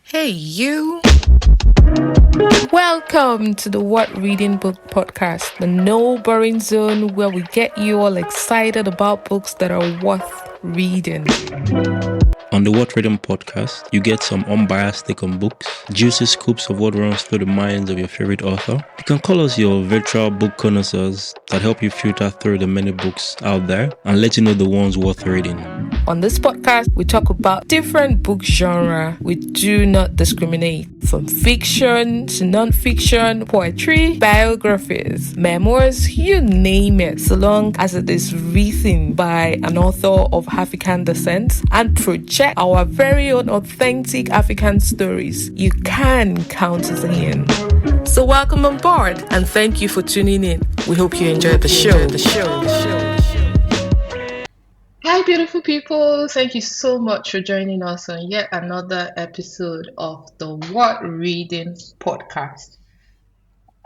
Hey, you. Welcome to the What Reading Book Podcast, the no boring zone where we get you all excited about books that are worth reading. On the What Reading Podcast, you get some unbiased take on books, juicy scoops of what runs through the minds of your favorite author. You can call us your virtual book connoisseurs that help you filter through the many books out there and let you know the ones worth reading. On this podcast, we talk about different book genre. We do not discriminate. From fiction to non-fiction, poetry, biographies, memoirs, you name it, so long as it is written by an author of African descent and project our very own authentic African stories. You can count us in. So welcome on board and thank you for tuning in. We hope you enjoyed the show. Hi, beautiful people. Thank you so much for joining us on yet another episode of the What Reading Podcast.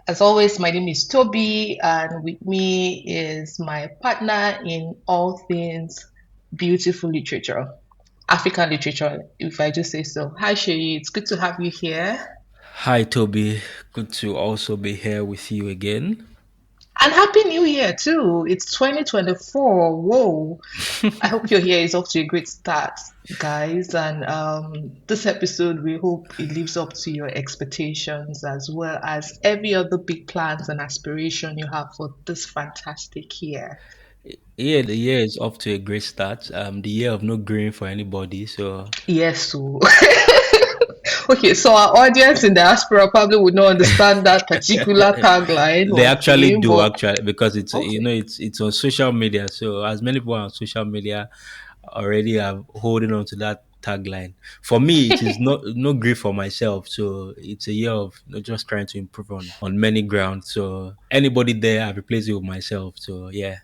As always, my name is Toby, and with me is my partner in all things beautiful literature, African literature, if I just say so. Hi, Shay. It's good to have you here. Hi, Toby. Good to also be here with you again. And Happy New Year, too. It's 2024. Whoa. I hope your year is off to a great start, guys. And this episode, we hope it lives up to your expectations as well as every other big plans and aspiration you have for this fantastic year. Yeah, the year is off to a great start. The year of no green for anybody. So Yes, so okay, so our audience in diaspora probably would not understand that particular tagline. they actually Okay, do but because it's okay. it's on social media. So as many people on social media already are holding on to that tagline. For me, it is not no grief for myself. So it's a year of just trying to improve on many grounds. So anybody there, I replace it with myself. So yeah.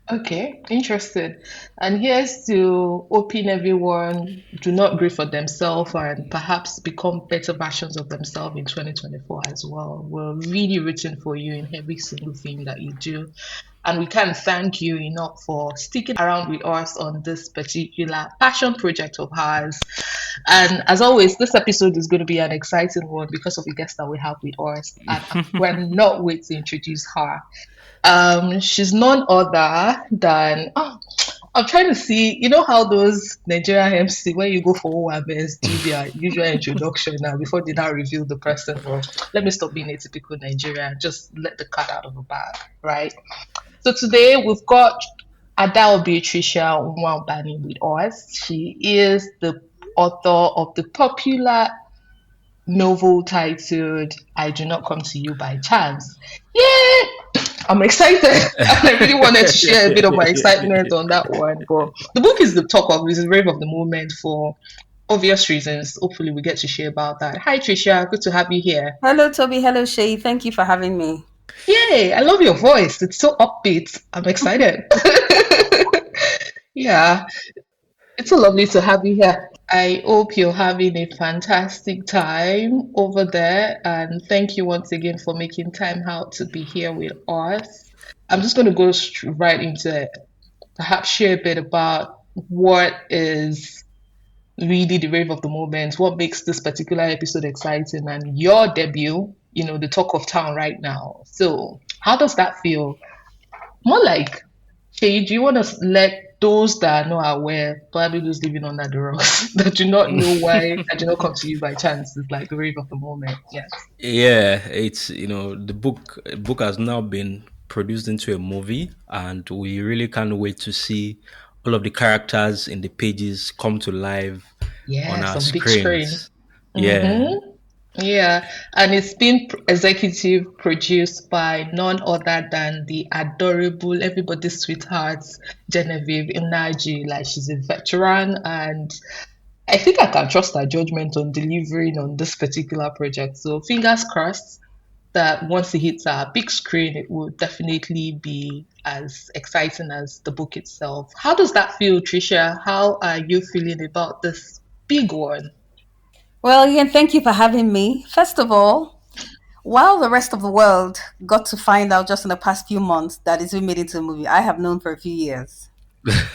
Okay, interested. And here's to hoping everyone do not grieve for themselves and perhaps become better versions of themselves in 2024 as well. We're really rooting for you in every single thing that you do. And we can't thank you enough for sticking around with us on this particular passion project of ours. And as always, this episode is going to be an exciting one because of the guest that we have with us. And we're not waiting to introduce her. She's none other than I'm trying to see, you know how those Nigerian MC when you go for OMS do their usual introduction now before they now reveal the person. Well, let me stop being a typical Nigerian, just let the cat out of the bag, right? So today we've got Adaobi Tricia Nwaubani with us. She is the author of the popular novel titled I Do Not Come to You by Chance. Yay! I'm excited. I really wanted to share a bit of my excitement on that one. But the book is the talk of, is the rave of the moment for obvious reasons. Hopefully we get to share about that. Hi Tricia, good to have you here. Hello, Toby. Hello, Shay. Thank you for having me. Yay, I love your voice. It's so upbeat. I'm excited. Yeah, it's so lovely to have you here. I hope you're having a fantastic time over there. And thank you once again for making time out to be here with us. I'm just going to go right into it. Perhaps share a bit about what is really the rave of the moment, what makes this particular episode exciting, and your debut, the talk of town right now. So, how does that feel? More like, Shay, do you want to let those that are not aware, probably those living under the rocks, that do not know why I do not come to you by chance, is like the rave of the moment? Yes. Yeah, it's the book has now been produced into a movie, and we really can't wait to see all of the characters in the pages come to life on our on big screen. screens. Yeah. Yeah, and it's been executive produced by none other than the adorable, everybody's sweetheart, Genevieve Nnaji. Like, she's a veteran, and I think I can trust her judgment on delivering on this particular project. So fingers crossed that once it hits our big screen, it will definitely be as exciting as the book itself. How does that feel, Tricia? How are you feeling about this big one? Well, again, thank you for having me. First of all, while the rest of the world got to find out just in the past few months that it's been made into a movie, I have known for a few years.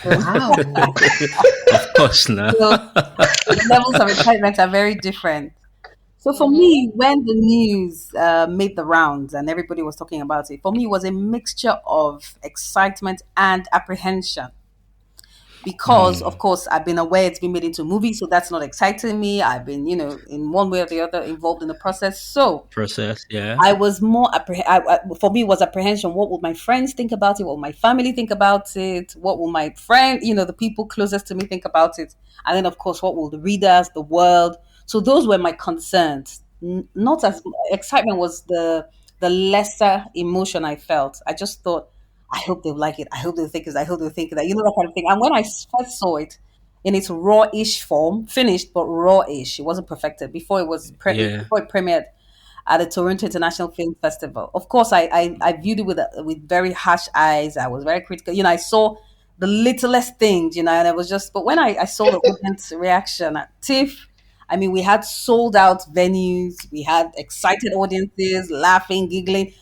Wow. Of course, now. So the levels of excitement are very different. So for Mm-hmm. me, when the news made the rounds and everybody was talking about it, for me it was a mixture of excitement and apprehension because, of Mm. course, I've been aware it's been made into a movie, so that's not exciting me. I've been, in one way or the other involved in the process. So Process, yeah. I was more for me it was apprehension. What would my friends think about it? What would my family think about it? What will my friend, the people closest to me think about it? And then of course, what will the readers, the world? So those were my concerns. Not as excitement was the lesser emotion I felt. I just thought, I hope they like it. I hope they think it. I hope they think that. That kind of thing. And when I first saw it in its raw-ish form, finished but raw-ish, it wasn't perfected before Yeah. before it premiered at the Toronto International Film Festival. Of course, I viewed it with very harsh eyes. I was very critical. I saw the littlest things, and I was just. But when I saw the audience reaction at TIFF, I mean, we had sold out venues, we had excited audiences, laughing, giggling.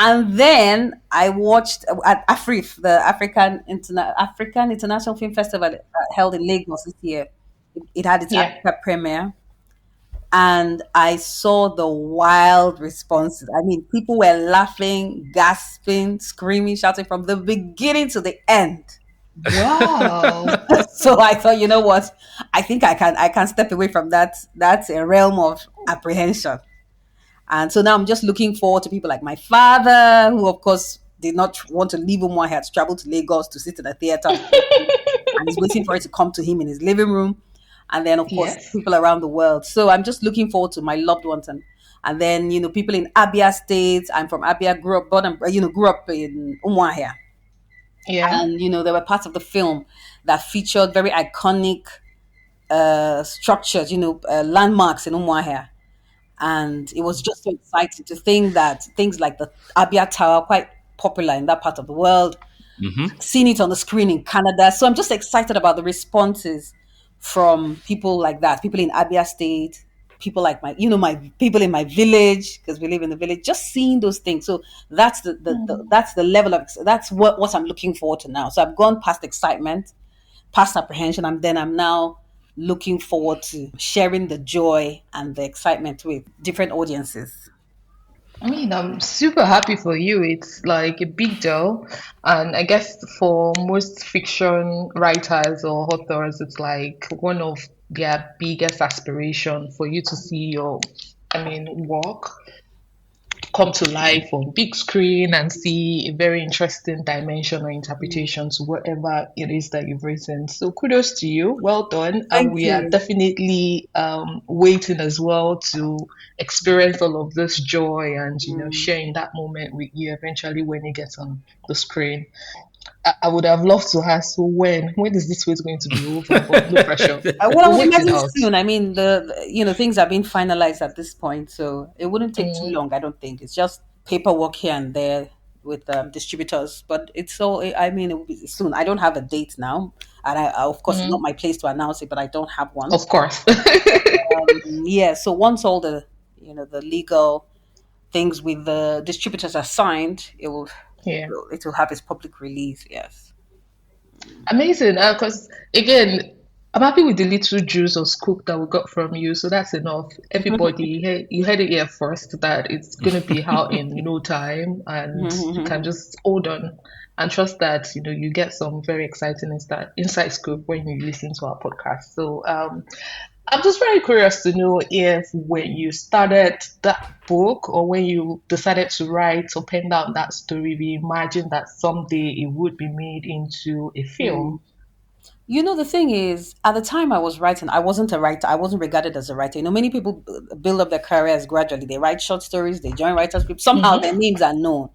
And then I watched at AFRIF, the African International Film Festival held in Lagos this year. It had its Yeah. Africa premiere and I saw the wild responses. I mean, people were laughing, gasping, screaming, shouting from the beginning to the end. Wow. So I thought, you know what? I think I can step away from that realm of apprehension. And so now I'm just looking forward to people like my father, who of course did not want to leave Umwa, had traveled to Lagos to sit in a theater and he's waiting for it to come to him in his living room. And then, of course, Yes. people around the world. So I'm just looking forward to my loved ones and then people in Abia State. I'm from Abia, grew up in Umuahia, Yeah. and there were parts of the film that featured very iconic structures, landmarks in Umuahia, and it was just so exciting to think that things like the Abia Tower, quite popular in that part of the world, Mm-hmm. seen it on the screen in Canada. So I'm just excited about the responses from people like that, people in Abia State, people like my people in my village, because we live in the village, just seeing those things. So that's that's the level of, that's what I'm looking forward to now. So I've gone past excitement, past apprehension. I'm now looking forward to sharing the joy and the excitement with different audiences. I mean, I'm super happy for you. It's like a big deal. And I guess for most fiction writers or authors, it's like one of their biggest aspiration for you to see your, work come to life on big screen and see a very interesting dimension or interpretation to whatever it is that you've written. So kudos to you. Well done. And Thank we are you. definitely waiting as well to experience all of this joy and, Mm. sharing that moment with you eventually when it gets on the screen. I would have loved to ask, so when is this wait going to be over? But no pressure. Well, I We'll would wait it imagine out. soon. I mean, things are being finalized at this point, so it wouldn't take too Mm, long. I don't think it's just paperwork here and there with distributors, but it's so. I mean, it will be soon. I don't have a date now, and of course, it's not mm, my place to announce it, but I don't have one. of course. Yeah, so once all the legal things with the distributors are signed, Yeah. it will have its public release. Yes. Amazing. Because again, I'm happy with the little juice or scoop that we got from you. So that's enough. Everybody, you heard it here first that it's going to be out in no time. And you can just hold on and trust that, you get some very exciting inside scoop when you listen to our podcast. So I'm just very curious to know if when you started that book or when you decided to write or pen down that story, we imagined that someday it would be made into a film. The thing is, at the time I was writing, I wasn't a writer. I wasn't regarded as a writer. Many people build up their careers gradually. They write short stories, they join writers group. Somehow their Mm-hmm. names are known.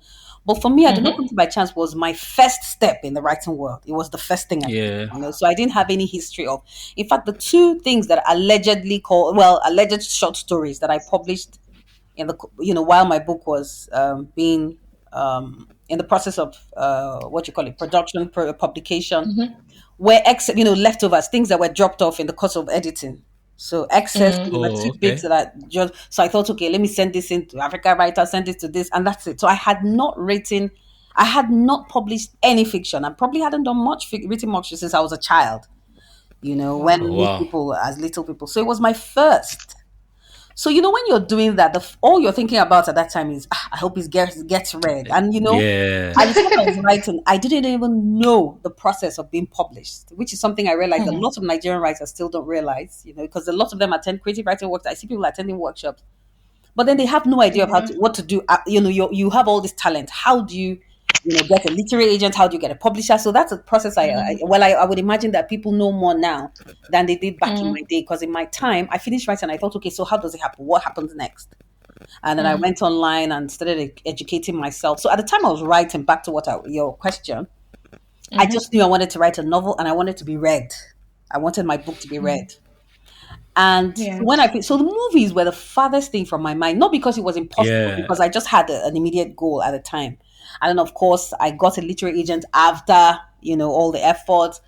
But for me, I did not come Mm-hmm. to by chance. Was my first step in the writing world. It was the first thing I did. Yeah. So I didn't have any history of. In fact, the two things that allegedly called, well, alleged short stories that I published in the while my book was being in the process of what you call it, production, publication, Mm-hmm. were leftovers, things that were dropped off in the course of editing. So excess, Mm. were Oh, tidbits okay. that I just. So I thought, okay, let me send this into Africa Writer, send it to this, and that's it. So I had not published any fiction. I probably hadn't done written much since I was a child. When Wow. Oh, most wow. people, as little people. So it was my first. So when you're doing that, all you're thinking about at that time is, I hope it gets read. And Yeah. at the time I was writing, I didn't even know the process of being published, which is something I realized a Mm, lot of Nigerian writers still don't realize. Because a lot of them attend creative writing workshops. I see people attending workshops, but then they have no idea of yeah. what to do. You have all this talent. How do you, get a literary agent? How do you get a publisher? So that's a process. Mm, I would imagine that people know more now than they did back in my mm, day. Because in my time, I finished writing, and I thought, okay, so how does it happen? What happens next? And then I mm, went online and started educating myself. So at the time I was writing, back to your question, I mhm, just knew I wanted to write a novel and I wanted to be read. I wanted my book to be mm. read. And Yeah. so the movies were the farthest thing from my mind, not because it was impossible, Yeah. because I just had an immediate goal at the time. And then, of course, I got a literary agent after, all the effort.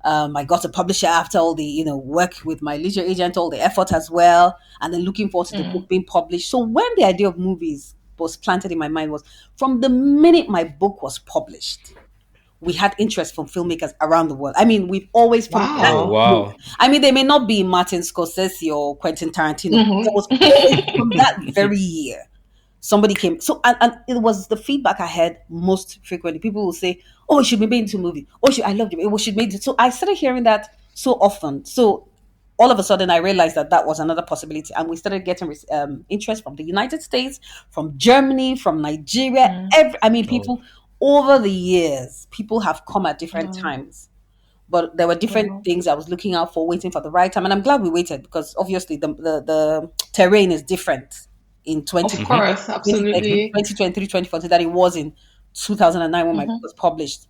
I got a publisher after all the, work with my literary agent, all the effort as well. And then looking forward to the book Mm, being published. So when the idea of movies was planted in my mind was from the minute my book was published, we had interest from filmmakers around the world. I mean, we've always from that. Oh wow. No, wow. I mean, they may not be Martin Scorsese or Quentin Tarantino. There Mhm. was always from that very year somebody came. So and it was the feedback I had most frequently. People will say, "Oh, it should be made into a movie. Oh, I loved it. It should be made." So I started hearing that so often. So all of a sudden, I realized that that was another possibility, and we started getting interest from the United States, from Germany, from Nigeria. Mm, I mean, Oh. people over the years, people have come at different wow. times, but there were different Wow. things I was looking out for, waiting for the right time. And I'm glad we waited because obviously the terrain is different in Of 20, Mm-hmm. course, 2023, absolutely. 2020 than it was in 2009 when my book Mhm, was published.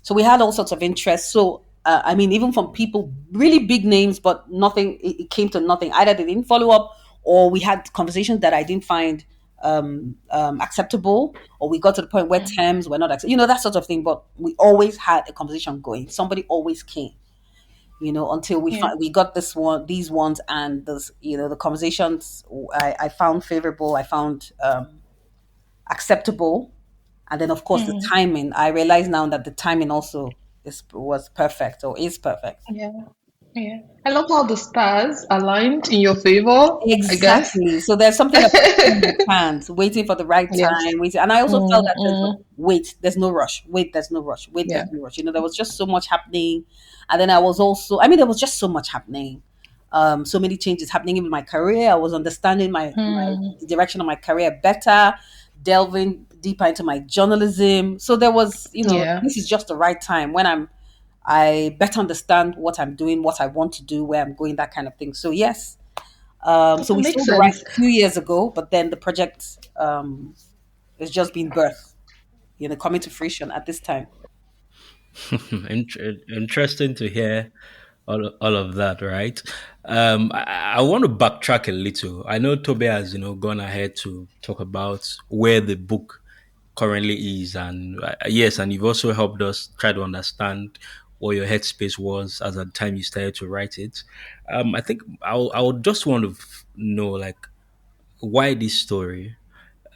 So we had all sorts of interest. So, I mean, even from people, really big names, but nothing, it came to nothing. Either they didn't follow up or we had conversations that I didn't find acceptable, or we got to the point where mm, terms were not acceptable, that sort of thing. But we always had a conversation going. Somebody always came, until yeah. we got these ones, and the conversations I found favorable, I found acceptable, and then of course the Mm, timing. I realize now that the timing also was perfect or is perfect. yeah. Yeah. I love how the stars aligned in your favor, I guess. Exactly. So there's something about sitting in the pants, waiting for the right Yes. time, waiting. And I also felt Mm, that sense of mm, wait, there's no rush. Wait, there's no rush. Wait, yeah. there's no rush. There was just so much happening. And then I was also, I mean, there was just so much happening. So many changes happening in my career. I was understanding my Mm, the direction of my career better, delving deeper into my journalism. So there was, yeah. this is just the right time when I better understand what I'm doing, what I want to do, where I'm going, that kind of thing. So yes, so That we makes sold the rights sense. a few years ago, but then the project is just being birthed, coming to fruition at this time. Interesting to hear all of that, right? I want to backtrack a little. I know Toby has, gone ahead to talk about where the book currently is, and yes, and you've also helped us try to understand what your headspace was as at the time you started to write it. I think I would just want to know, like, why this story?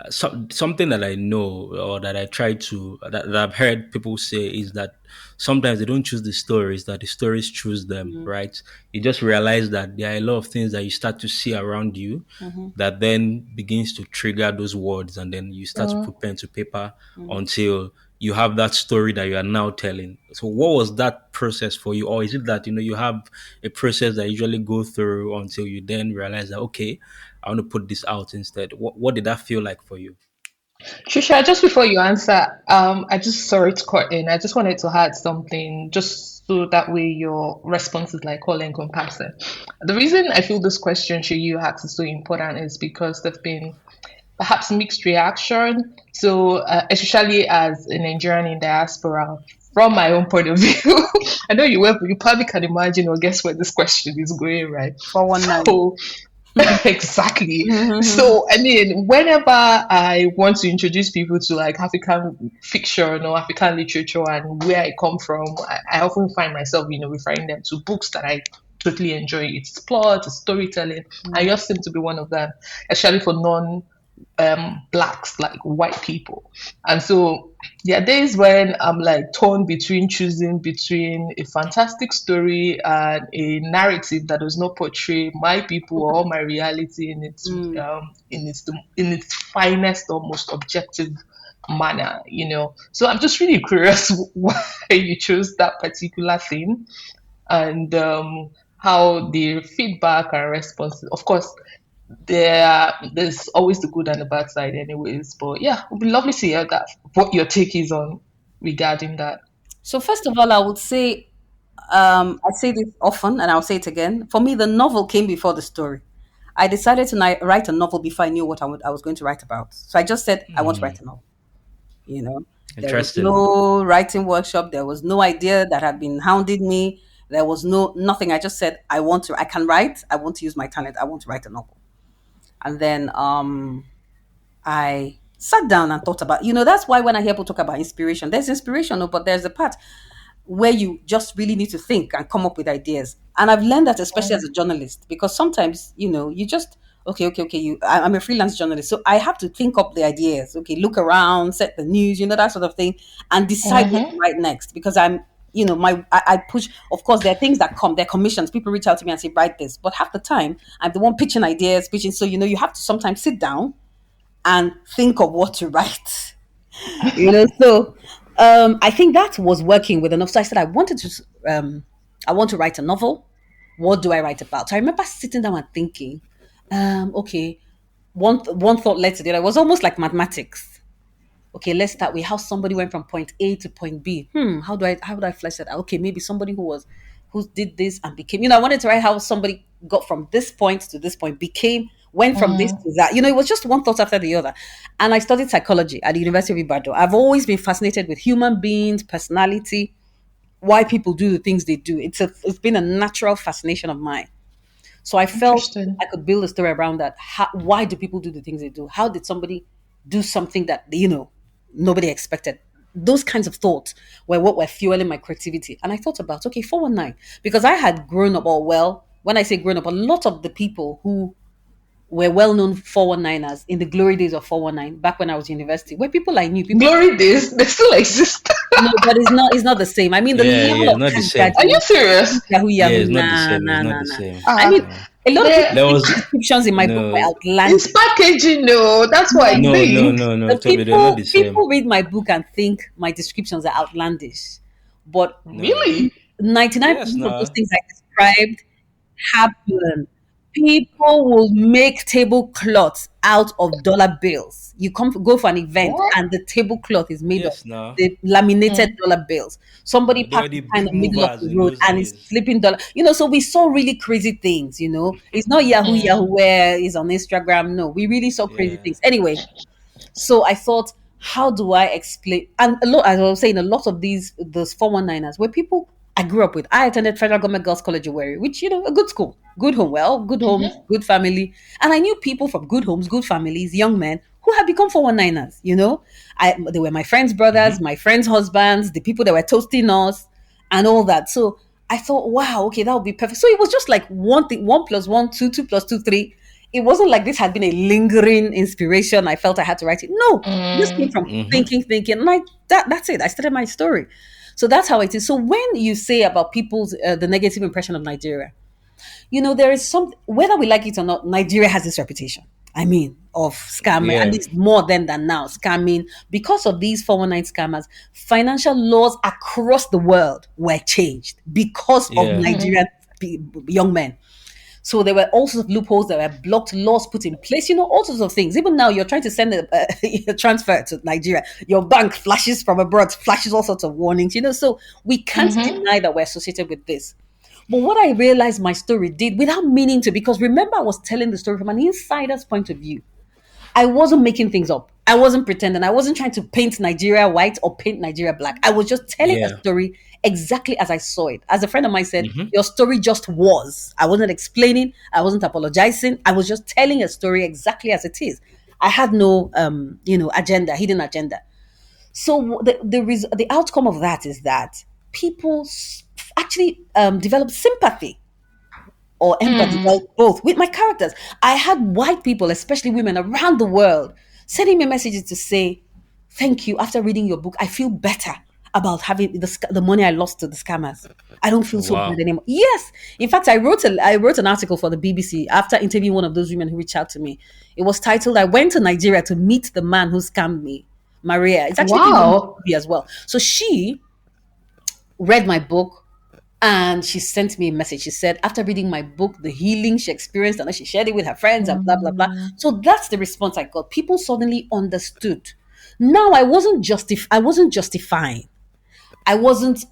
Something that I know, or that I try to that I've heard people say, is that sometimes they don't choose the stories, that the stories choose them, Mm-hmm. right? You just realize that there are a lot of things that you start to see around you Mm-hmm. that then begins to trigger those words, and then you start to Mm. put pen to paper Mm-hmm. until you have that story that you are now telling. So what was that process for you? Or is it that you have a process that you usually go through until you then realize that, okay, I want to put this out instead? What did that feel like for you? Trisha, just before you answer, I just sorry to cut in. I just wanted to add something just so that way your response is like all encompassing. The reason I feel this question should you ask is so important is because there've been perhaps mixed reaction. So, especially as a Nigerian in diaspora, from my own point of view, I know you probably can imagine or guess where this question is going, right? 419. So, exactly. Mm-hmm. So, I mean, whenever I want to introduce people to like African fiction or African literature and where I come from, I often find myself, referring them to books that I totally enjoy. It's plot, it's storytelling. And yours seem to be one of them, especially for non blacks, like white people. And so there are days when I'm like torn between choosing between a fantastic story and a narrative that does not portray my people or my reality Mm. in its finest or most objective manner, you know. So I'm just really curious why you chose that particular theme, and how the feedback and responses, of course, there's always the good and the bad side anyways, but yeah, it would be lovely to hear that, what your take is on regarding that. So first of all, I would say, I say this often, and I'll say it again. For me, the novel came before the story. I decided to write a novel before I knew what I was going to write about. So I just said I want to write a novel. You know, there was Interesting. no writing workshop. There was no idea that had been hounding me. There was nothing. I just said I want to. I can write. I want to use my talent. I want to write a novel. And then I sat down and thought about. That's why when I hear people talk about inspiration, there's inspiration, no, but there's a part where you just really need to think and come up with ideas. And I've learned that, especially as a journalist, because sometimes, you just, okay, okay, okay, I'm a freelance journalist. So I have to think up the ideas, okay, look around, set the news, that sort of thing, and decide what to Mm-hmm. write next. Because I push, of course, there are things that come, there are commissions. People reach out to me and say, write this. But half the time, I'm the one pitching ideas, pitching. So, you have to sometimes sit down and think of what to write. So I think that was working with enough. So I said I want to write a novel. What do I write about? So I remember sitting down and thinking, okay, one thought led to the other. It was almost like mathematics. Okay, let's start with how somebody went from point A to point B. How do I flesh that out? Okay, maybe somebody who did this and became, I wanted to write how somebody got from this point to this point, went from this Mm. to that. It was just one thought after the other. And I studied psychology at the University of Ibadan. I've always been fascinated with human beings, personality, why people do the things they do. It's been a natural fascination of mine. So I felt Interesting. I could build a story around that. Why do people do the things they do? How did somebody do something that nobody expected? Those kinds of thoughts were what were fueling my creativity. And I thought about, okay, 419, because I had grown up, or well, when I say grown up, a lot of the people who were well-known 419ers in the glory days of 419 back when I was in university were people I knew, people. Glory days, they still exist. No, but it's not the same. I mean, the Yeah, level yeah, it's of not the cash same. Are you graduate, serious? Yahoo, Yeah, Yahoo, it's not the nah, same. It's nah, not nah, the nah. same. I mean, Ah, No, a lot of people there, there think was descriptions in my book were no, it's outlandish. packaging, no, that's what I No, no, no, think. no, no. the Toby, they're not the people same. read my book and think my descriptions are outlandish, but No. Really? Yes, 99% of those no. things I described happen. People will make tablecloths out of dollar bills. You go for an event What? and the tablecloth is made of Yes, no. the laminated Mm. dollar bills. Somebody No, they were parked the behind big the middle of movers the in road those and is days. flipping dollar. So we saw really crazy things. It's not Yahoo Mm. Yahoo where is on Instagram. No, we really saw crazy Yeah. things. Anyway, so I thought, how do I explain? And a lot, as I was saying, a lot of those 419ers were people I grew up with. I attended Federal Government Girls College Owerri, which a good school, good home, good homes, Mm-hmm. good family, and I knew people from good homes, good families, young men who had become 419ers. They were my friends' brothers, Mm-hmm. my friends' husbands, the people that were toasting us, and all that. So I thought, wow, okay, that would be perfect. So it was just like one thing, one plus one, two, two plus two, three. It wasn't like this had been a lingering inspiration. I felt I had to write it. No, this came Mm. from Mm-hmm. thinking, and that's it. I started my story. So that's how it is. So when you say about people's the negative impression of Nigeria, there is some, whether we like it or not, Nigeria has this reputation. I mean, of scamming, at Yeah. least more than now, scamming. Because of these 419 scammers, financial laws across the world were changed because of Yeah. Mm. Nigerian young men. So there were all sorts of loopholes that were blocked, laws put in place, all sorts of things. Even now, you're trying to send a transfer to Nigeria. Your bank flashes from abroad, flashes all sorts of warnings, So we can't Mm-hmm. deny that we're associated with this. But what I realized my story did without meaning to, because remember, I was telling the story from an insider's point of view. I wasn't making things up. I wasn't pretending. I wasn't trying to paint Nigeria white or paint Nigeria black. I was just telling a Yeah. story exactly as I saw it. As a friend of mine said, Mm-hmm. your story just was. I wasn't explaining. I wasn't apologizing. I was just telling a story exactly as it is. I had no, agenda, hidden agenda. So the outcome of that is that people actually develop sympathy or empathy. Mm. Well, both with my characters. I had white people, especially women around the world, sending me messages to say, "Thank you. After reading your book, I feel better about having the money I lost to the scammers. I don't feel so bad Wow. anymore." Yes, in fact, I wrote an article for the BBC after interviewing one of those women who reached out to me. It was titled, "I went to Nigeria to meet the man who scammed me." Maria. It's actually been on Wow. the TV as well. So she read my book and she sent me a message. She said, after reading my book, the healing she experienced, and then she shared it with her friends and blah, blah, blah. Mm. So that's the response I got. People suddenly understood. Now I wasn't justifying. I wasn't,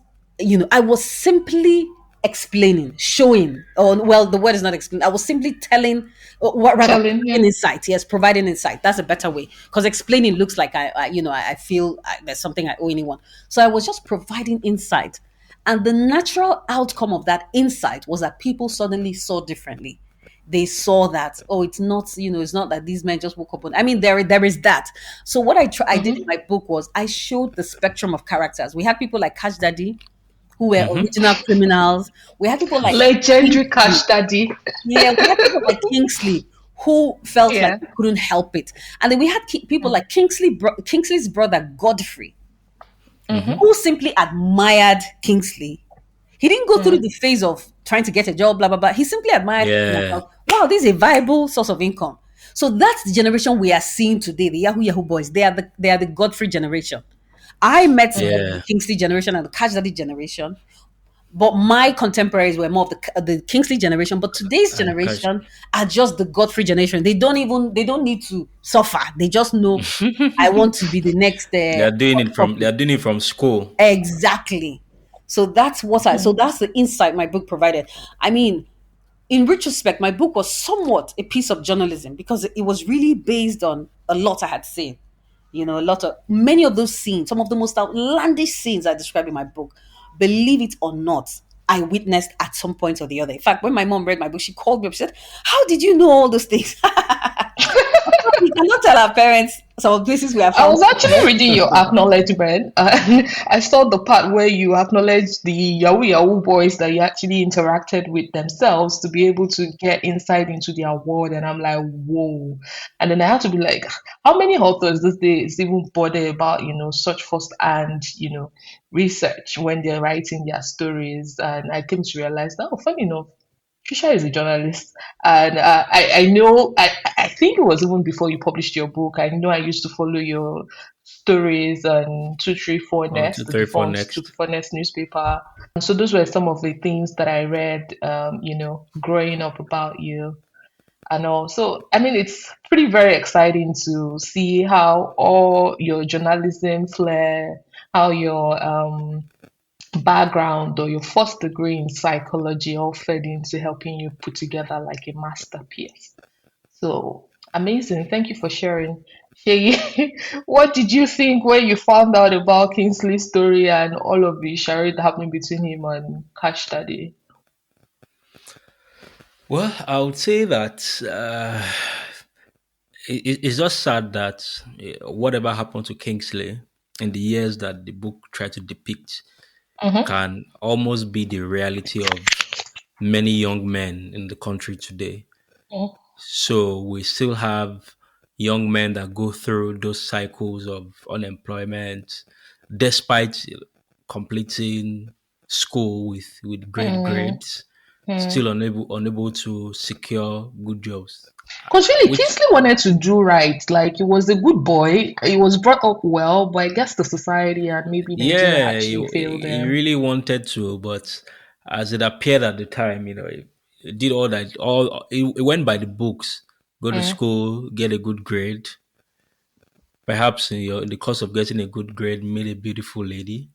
I was simply explaining, showing, or well, the word is not explaining. I was simply telling, or what rather, Telling providing you. insight. Yes, providing insight. That's a better way because explaining looks like I feel there's something I owe anyone. So I was just providing insight, and the natural outcome of that insight was that people suddenly saw differently. They saw that, oh, it's not that these men just woke up on. I mean, there is that. So what I did in Mm-hmm. my book was I showed the spectrum of characters. We had people like Cash Daddy who were Mm-hmm. original criminals. We had people like Legendary Kingsley. Cash Daddy. Yeah, we had people like Kingsley who felt like Yeah. he couldn't help it, and then we had people like Kingsley's brother Godfrey, Mm-hmm. who simply admired Kingsley. He didn't go through Mm. the phase of trying to get a job, blah, blah, blah. He simply admired him and Yeah. thought, wow, this is a viable source of income. So that's the generation we are seeing today, the Yahoo Yahoo boys. They are the Godfrey generation. I met the Yeah. Kingsley generation and the Cash Daddy generation, but my contemporaries were more of the Kingsley generation. But today's Cash. generation are just the Godfrey generation. They don't need to suffer. They just know I want to be the next They are doing it from school. exactly. So that's the insight my book provided. I mean, in retrospect, my book was somewhat a piece of journalism because it was really based on a lot I had seen. A lot of many of those scenes, some of the most outlandish scenes I describe in my book, believe it or not, I witnessed at some point or the other. In fact, when my mom read my book, she called me up. She said, "How did you know all those things?" We cannot tell our parents some of the places we have I found. was actually reading your acknowledgement. I saw the part where you acknowledged the Yahoo Yahoo boys that you actually interacted with themselves to be able to get insight into their world. And I'm like, whoa. And then I had to be like, how many authors these days even bother about, such first hand, research when they're writing their stories? And I came to realize that, oh, funny enough, Trisha is a journalist, and I know I think it was even before you published your book. I know I used to follow your stories on 234 One, two, Nest, the three, four. defunct Next. 234 Nest newspaper. So those were some of the things that I read, growing up about you and all. So I mean, it's pretty very exciting to see how all your journalism flair, how your background or your first degree in psychology all fed into helping you put together like a masterpiece. So amazing. Thank you for sharing. Shay, what did you think when you found out about Kingsley's story and all of the charade happening between him and Cash Daddy? Well, I would say that it's just sad that whatever happened to Kingsley in the years that the book tried to depict Mm-hmm. can almost be the reality of many young men in the country today. So we still have young men that go through those cycles of unemployment despite completing school with great grades, still unable to secure good jobs. Because really, Which Kingsley wanted to do right. Like, he was a good boy. He was brought up well, but I guess the society and maybe Nigeria yeah, actually failed he him. really wanted to, but as it appeared at the time, he did all that. He went by the books, go to Mm. school, get a good grade. Perhaps in the course of getting a good grade, meet a beautiful lady,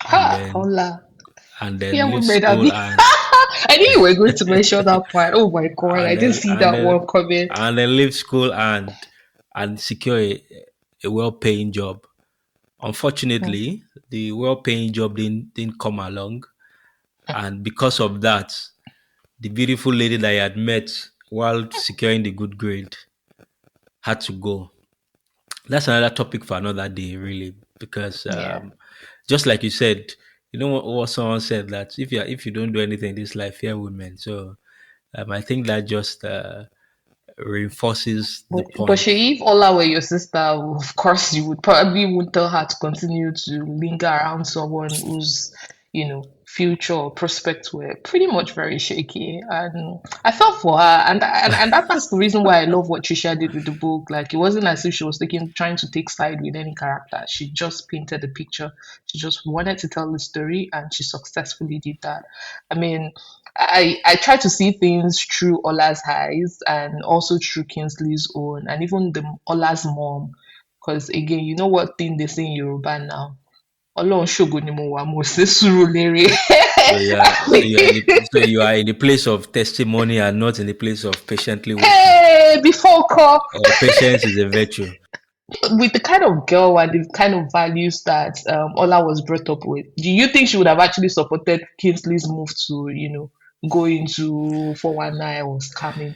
and Ha! then Hola. Yeah, we leave made a school I knew you were going to mention that part. Oh my god, I and didn't then see that one coming. leave school and secure a well-paying job. Mm. Unfortunately, the well-paying job didn't come along, and because of that, the beautiful lady that I had met while securing the good grade had to go. That's another topic for another day, really, because Yeah. just like you said, what someone said that if you don't do anything in this life, fear women. So I think that just reinforces the But point. if Ola were your sister, of course you would probably would tell her to continue to linger around someone whose, future or prospects were pretty much very shaky. And I felt for her, and that's the reason why I love what Trisha did with the book. Like it wasn't as if she was trying to take side with any character. She just painted the picture. She just wanted to tell the story, and she successfully did that. I mean, I try to see things through Ola's eyes and also through Kingsley's own, and even the Ola's mom. Because again, you know what thing they say in Yoruba now? Ọlọ́run ṣògo ni mo wà, mo ṣe sùúrù lérè. So you are in the place of testimony and not in the place of patiently waiting. Hey, before call. Or patience is a virtue. With the kind of girl and the kind of values that Ola was brought up with, do you think she would have actually supported Kingsley's move to, go into 419 or scamming?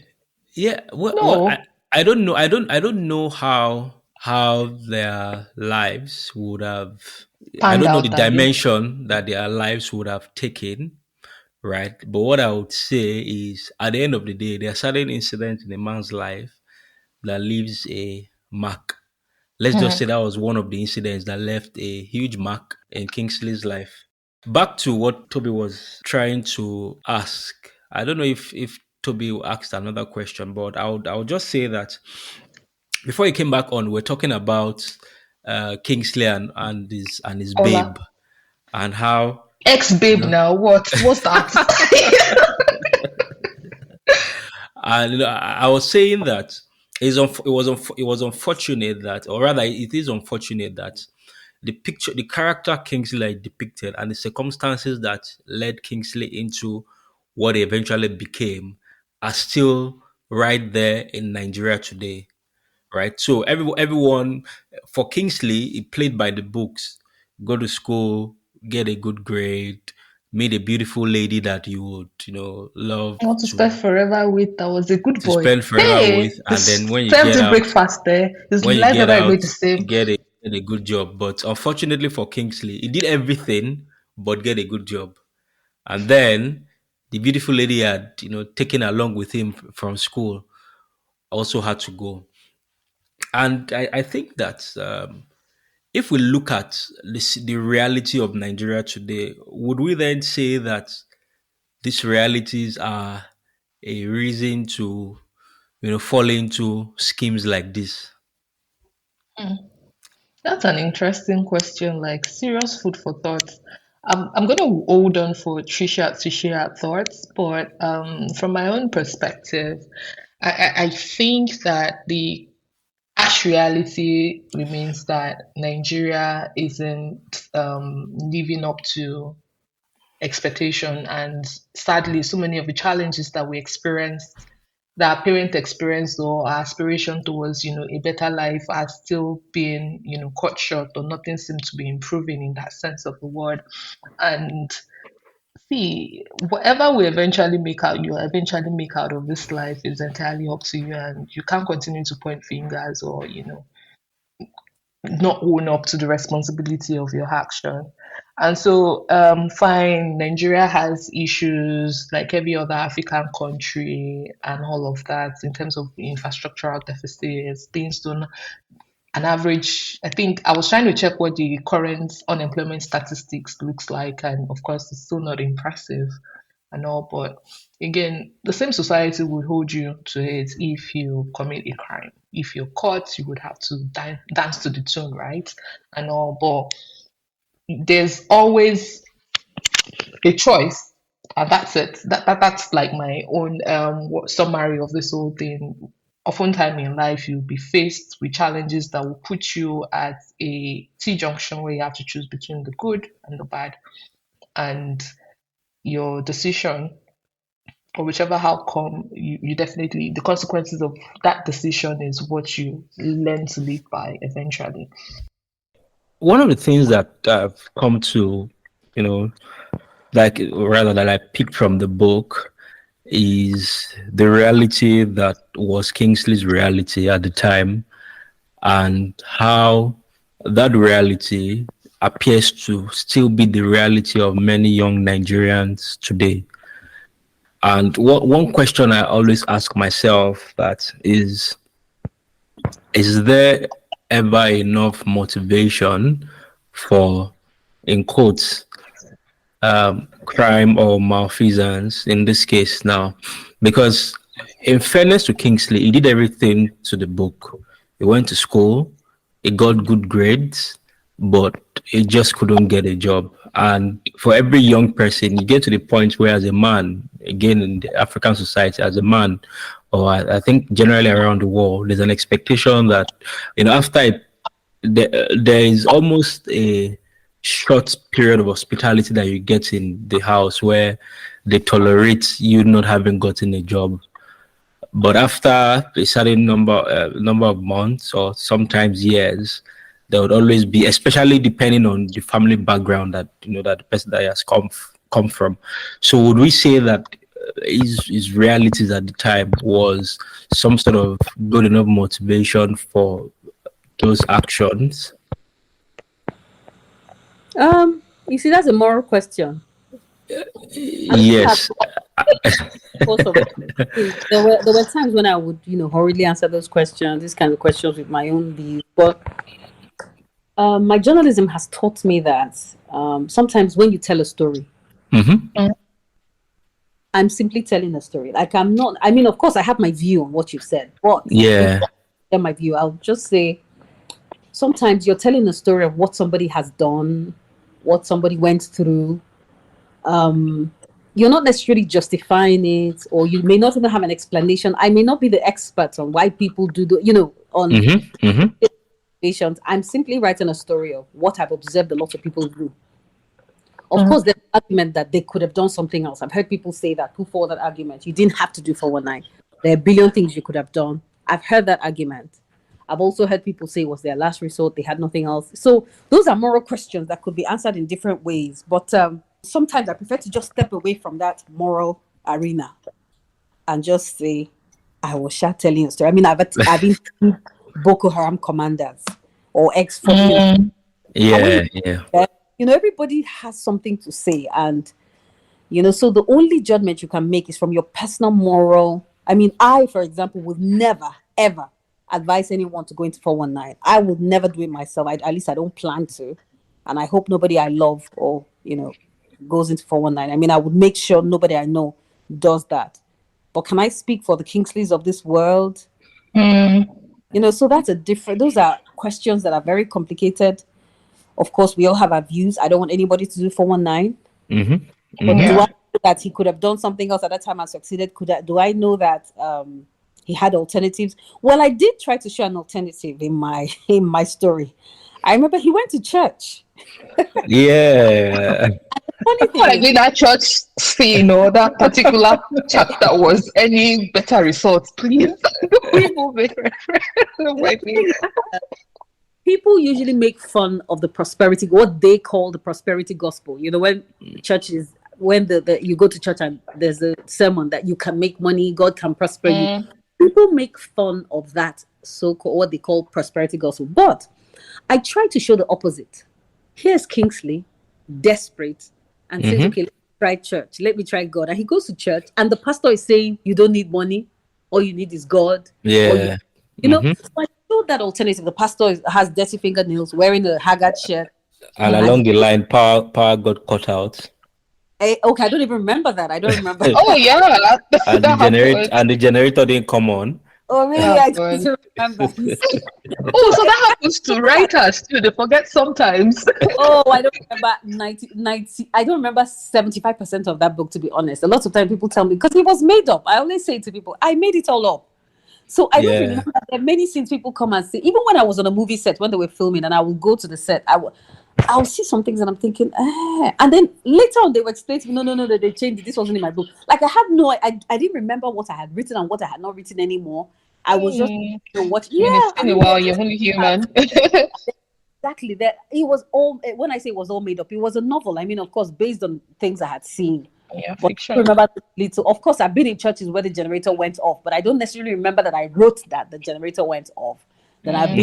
Yeah, well, No, I don't know. I don't know how their lives would have. I panned don't know the out, Abby. dimension that their lives would have taken, right? But what I would say is, at the end of the day, there are certain incidents in a man's life that leaves a mark. Let's just say that was one of the incidents that left a huge mark in Kingsley's life. Back to what Toby was trying to ask. I don't know if Toby asked another question, but I would just say that before he came back on, we're talking about Kingsley and his Ola. babe and how you Ex-babe know now, what? What's that? and I was saying that it was unfortunate that, or rather, it is unfortunate that the character Kingsley depicted, and the circumstances that led Kingsley into what he eventually became are still right there in Nigeria today, right? So everyone for Kingsley, he played by the books, go to school, get a good grade, meet a beautiful lady that you would love I want to spend to forever with. I was a good to boy. spend forever with, Hey, and then this when you same get day out, breakfast there. His when you life get never out, remained the same. get a good job. But unfortunately for Kingsley, he did everything but get a good job. And then the beautiful lady he had, taken along with him from school also had to go. And I think that if we look at the reality of Nigeria today, would we then say that these realities are a reason to, fall into schemes like this? Hmm. That's an interesting question, like serious food for thought. I'm going to hold on for Trisha to share her thoughts, but from my own perspective, I think that the harsh reality remains that Nigeria isn't living up to expectation, and sadly, so many of the challenges that we experienced, that our parents experienced, or our aspiration towards, a better life, are still being, cut short, or nothing seems to be improving in that sense of the word. And see, whatever we eventually make out, you eventually make out of this life is entirely up to you, and you can't continue to point fingers or, not own up to the responsibility of your action. And so, fine, Nigeria has issues like every other African country and all of that in terms of infrastructural deficits. Things don't, an average, I think I was trying to check what the current unemployment statistics looks like, and of course, it's still not impressive and all. But again, the same society will hold you to it if you commit a crime. If you're caught, you would have to dance to the tune, right? And all. But there's always a choice, and that's it. That's like my own summary of this whole thing. Oftentimes in life, you'll be faced with challenges that will put you at a T junction where you have to choose between the good and the bad, and your decision or whichever outcome you definitely, the consequences of that decision is what you learn to live by eventually. One of the things that I've come to, you know, like rather that I picked from the book is the reality that was Kingsley's reality at the time, and how that reality appears to still be the reality of many young Nigerians today. And one question I always ask myself that is there ever enough motivation for, in quotes, crime or malfeasance in this case now? Because in fairness to Kingsley, he did everything to the book. He went to school, he got good grades, but he just couldn't get a job. And for every young person, you get to the point where, as a man, again in the African society, as a man, or I think generally around the world, there's an expectation that, after there is almost a short period of hospitality that you get in the house where they tolerate you not having gotten a job. But after a certain number of months or sometimes years, there would always be, especially depending on the family background that that the person that has come from. So would we say that his realities at the time was some sort of good enough motivation for those actions? You see, that's a moral question. Yes. There were times when I would, hurriedly answer those questions, these kind of questions with my own views. But my journalism has taught me that sometimes when you tell a story, I'm simply telling a story. Like, I'm not. I mean, of course, I have my view on what you've said, but my view, I'll just say sometimes you're telling a story of what somebody has done, what somebody went through. You're not necessarily justifying it, or you may not even have an explanation. I may not be the expert on why people do situations. I'm simply writing a story of what I've observed a lot of people do. Of course, there's an argument that they could have done something else. I've heard people say that, put forward that argument. You didn't have to do 419. There are a billion things you could have done. I've heard that argument. I've also heard people say it was their last resort. They had nothing else. So those are moral questions that could be answered in different ways. But sometimes I prefer to just step away from that moral arena and just say, I was telling a story. I mean, I've been Boko Haram commanders or ex-14. Everybody has something to say. And, so the only judgment you can make is from your personal moral. I mean, I, for example, would never, ever advise anyone to go into 419. I would never do it myself. At least I don't plan to. And I hope nobody I love or, goes into 419. I mean, I would make sure nobody I know does that. But can I speak for the Kingsleys of this world? So that's those are questions that are very complicated. Of course, we all have our views. I don't want anybody to do 419. But do I know that he could have done something else at that time and succeeded? Do I know that he had alternatives? Well, I did try to show an alternative in my story. I remember he went to church. Funny thing, I did that church scene or that particular chapter was any better result, please. People usually make fun of the prosperity, what they call the prosperity gospel. When churches, when you go to church and there's a sermon that you can make money, God can prosper you. People make fun of that so-called, what they call prosperity gospel. But I try to show the opposite. Here's Kingsley, desperate, and says, okay, let me try church. Let me try God. And he goes to church, and the pastor is saying, you don't need money. All you need is God. Yeah. So I showed that alternative. The pastor has dirty fingernails, wearing a haggard shirt. And along the line, power got cut out. Okay, I don't even remember that. I don't remember. Oh, yeah. And the generator didn't come on. Oh, really? I don't remember. Oh, so that happens to writers too. They forget sometimes. Oh, I don't remember 90. I don't remember 75% of that book, to be honest. A lot of times people tell me, because it was made up. I always say to people, I made it all up. So I don't remember. There are many scenes people come and say, even when I was on a movie set, when they were filming, and I will go to the set, I'll see some things and I'm thinking, and then later on they were explaining to me, no, they changed it. This wasn't in my book. Like I didn't remember what I had written and what I had not written anymore. I was just watching. Yeah, you're only human. Exactly. That it was all. When I say it was all made up, it was a novel. I mean, of course, based on things I had seen. Yeah, but fiction. I remember little. Of course, I've been in churches where the generator went off, but I don't necessarily remember that I wrote that the generator went off. That I've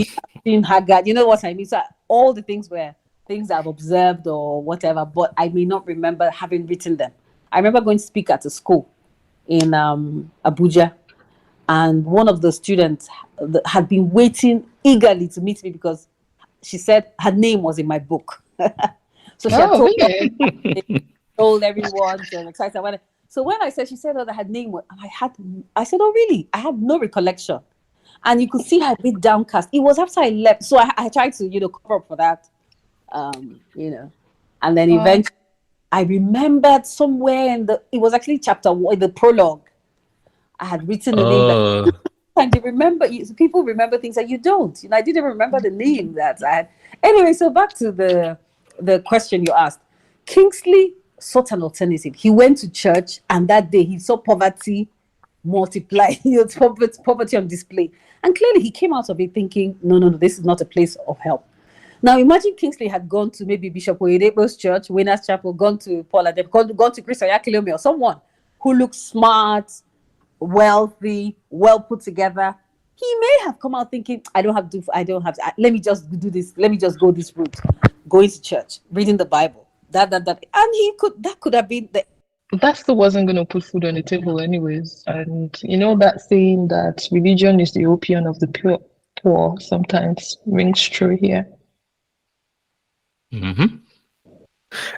been haggard. You know what I mean? So all the things were things I've observed or whatever, but I may not remember having written them. I remember going to speak at a school, in Abuja, and one of the students had been waiting eagerly to meet me because she said her name was in my book. So she had Oh, really? told everyone. She was excited. So when I said, she said, oh, that her name was, and I said, oh, really? I had no recollection. And you could see her a bit downcast. It was after I left. So I tried to, cover up for that, and then Wow. eventually I remembered somewhere it was actually chapter 1, the prologue. I had written the name that, Oh, and they remember, people remember things that you don't. I didn't remember the name that I had. Anyway, so back to the question you asked. Kingsley sought an alternative. He went to church, and that day he saw poverty multiply, poverty on display. And clearly he came out of it thinking, no, this is not a place of help. Now imagine Kingsley had gone to maybe Bishop Oyedepo's church, Winners Chapel, gone to Paula, gone to Chris Oyakilome, or someone who looks smart, wealthy, well put together. He may have come out thinking, I don't have to, let me just do this, let me just go this route, going to church, reading the Bible, that. And that could have been the That still wasn't going to put food on the table, anyways. And that saying that religion is the opium of the poor sometimes rings true here.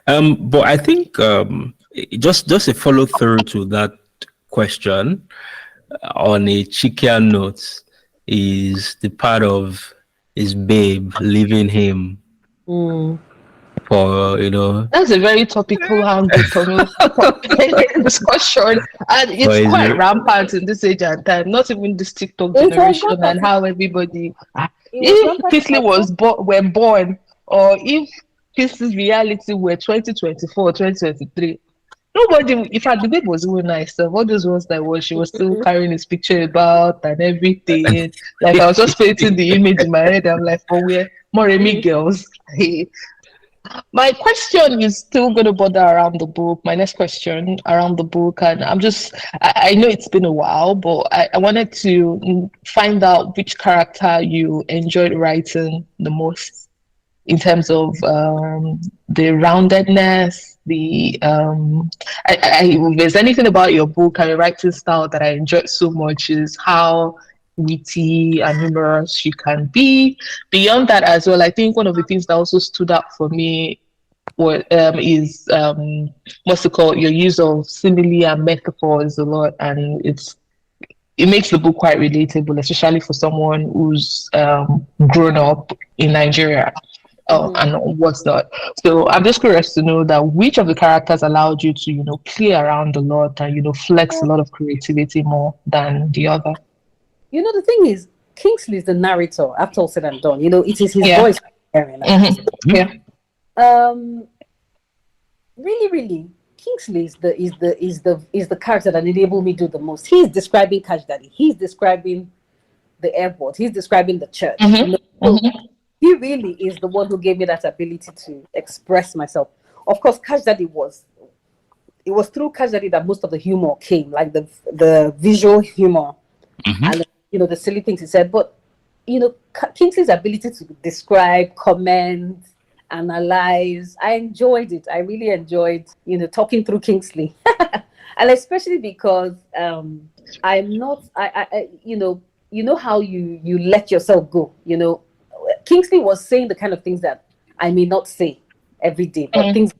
but I think just a follow through to that question on a cheekier note is the part of his babe leaving him for That's a very topical angle discussion, and it's for quite his, rampant in this age and time. Not even this TikTok It was generation and rampant. how everybody. It was If rampant. Kingsley were born, or if Kingsley's reality were 2024, 2023, nobody. In fact, the babe was even nice. All those ones she was still carrying his picture about and everything. Like I was just painting the image in my head. I'm like, oh, we're Moremi girls. My question is still going to border around the book. My next question around the book, and I know it's been a while, but I wanted to find out which character you enjoyed writing the most in terms of the roundedness, if there's anything about your book and your writing style that I enjoyed so much is how witty and humorous you can be. Beyond that as well, I think one of the things that also stood out for me is what's it called? Your use of simile and metaphors a lot, and it makes the book quite relatable, especially for someone who's grown up in Nigeria. And what's not. So I'm just curious to know that which of the characters allowed you to, play around a lot and, flex a lot of creativity more than the other. The thing is, Kingsley is the narrator. After all said and done, it is his voice. Yeah. Really, really, Kingsley is the character that enabled me to do the most. He's describing Cash Daddy. He's describing the airport. He's describing the church. He really is the one who gave me that ability to express myself. Of course, Cash Daddy it was through Cash Daddy that most of the humor came, like the visual humor and the silly things he said. But Kingsley's ability to describe, comment, analyze, I enjoyed it. I really enjoyed talking through Kingsley, and especially because I'm not. How you let yourself go. Kingsley was saying the kind of things that I may not say every day, but things.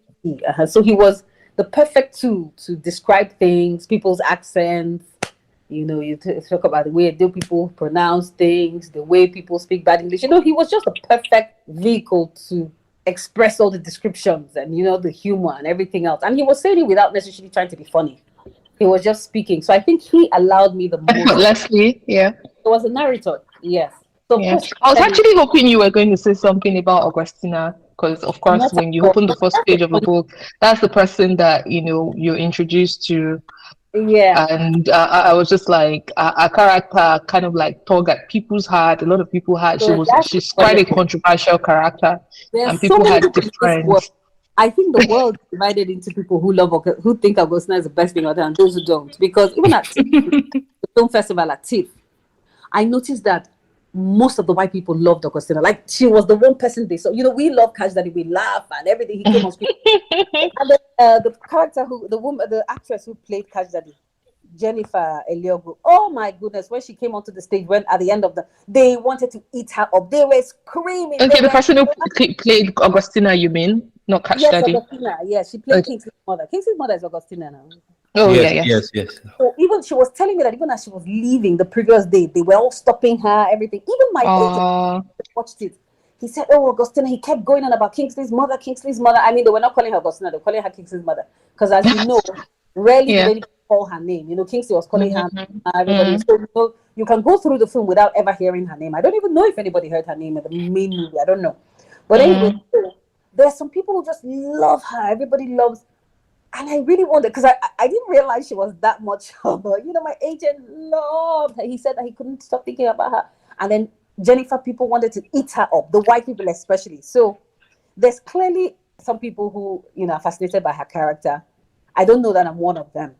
So he was the perfect tool to describe things, people's accents. You talk about the way people pronounce things, the way people speak bad English. He was just a perfect vehicle to express all the descriptions and the humor and everything else. And he was saying it without necessarily trying to be funny. He was just speaking. So I think he allowed me the most. Leslie, yeah. He was a narrator, yes. So yeah. I was actually hoping you were going to say something about Augustina, because of course when you open the first page of the book, that's the person that you're introduced to. Yeah. And I was just like a character kind of like tug at people's heart. A lot of people had she's quite a controversial character. And people had different. I think the world is divided into people who think Augustina is the best thing out there and those who don't. Because even at the film festival at TIFF, I noticed that most of the white people loved Augustina. Like she was the one person they saw. We love Cash Daddy, we laugh and everything. He came on screen. And the character the actress who played Cash Daddy, Jennifer Eliogu. Oh my goodness, when she came onto the stage, when at the end of they wanted to eat her up. They were screaming. They Okay, the were, person who played Augustina, you mean? Not Catch yes, Daddy. Augustina. Yes, she played Okay. Kingsley's mother. Kingsley's mother is Augustina now. Oh yeah, Yes, yes. yes, yes. So even she was telling me that even as she was leaving the previous day, they were all stopping her, everything. Even my agent watched it. He said, "Oh, Augustina." He kept going on about Kingsley's mother, Kingsley's mother. I mean, they were not calling her Augustina; they were calling her Kingsley's mother. Because as you know, rarely did Yeah. anybody call her name. You know, Kingsley was calling her everybody. Mm. So you can go through the film without ever hearing her name. I don't even know if anybody heard her name in the main movie. I don't know. But anyway, Mm. there's some people who just love her. Everybody loves. And I really wondered because I didn't realize she was that much of a, my agent loved her. He said that he couldn't stop thinking about her. And then Jennifer, people wanted to eat her up, the white people especially. So there's clearly some people who, are fascinated by her character. I don't know that I'm one of them,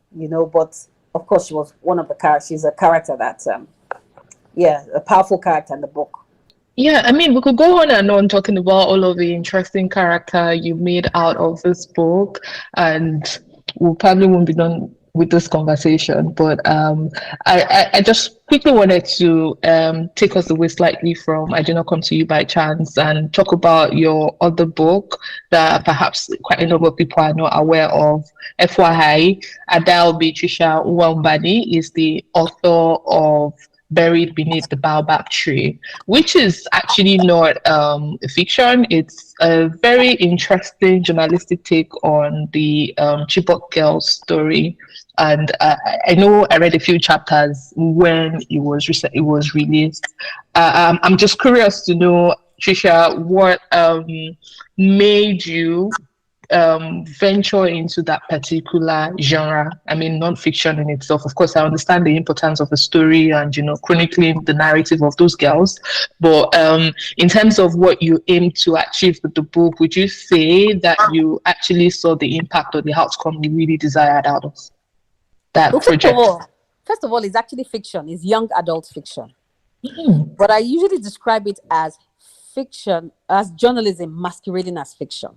but of course she was one of the characters. She's a character that, a powerful character in the book. Yeah, I mean, we could go on and on talking about all of the interesting character you made out of this book, and we probably won't be done with this conversation. But I just quickly wanted to take us away slightly from I Did Not Come to You by Chance and talk about your other book that perhaps quite a number of people are not aware of. FYI, Adaobi Tricia Nwaubani is the author of Buried Beneath the Baobab Tree, which is actually not fiction. It's a very interesting journalistic take on the Chibok girls story. And I know I read a few chapters when it was released. I'm just curious to know, Tricia, what made you venture into that particular genre. I mean, non-fiction in itself. Of course, I understand the importance of the story and chronicling the narrative of those girls. But in terms of what you aim to achieve with the book, would you say that you actually saw the impact or the outcome you really desired out of that Well, project? first of all, it's actually fiction. It's young adult fiction. Mm. But I usually describe it as fiction, as journalism masquerading as fiction.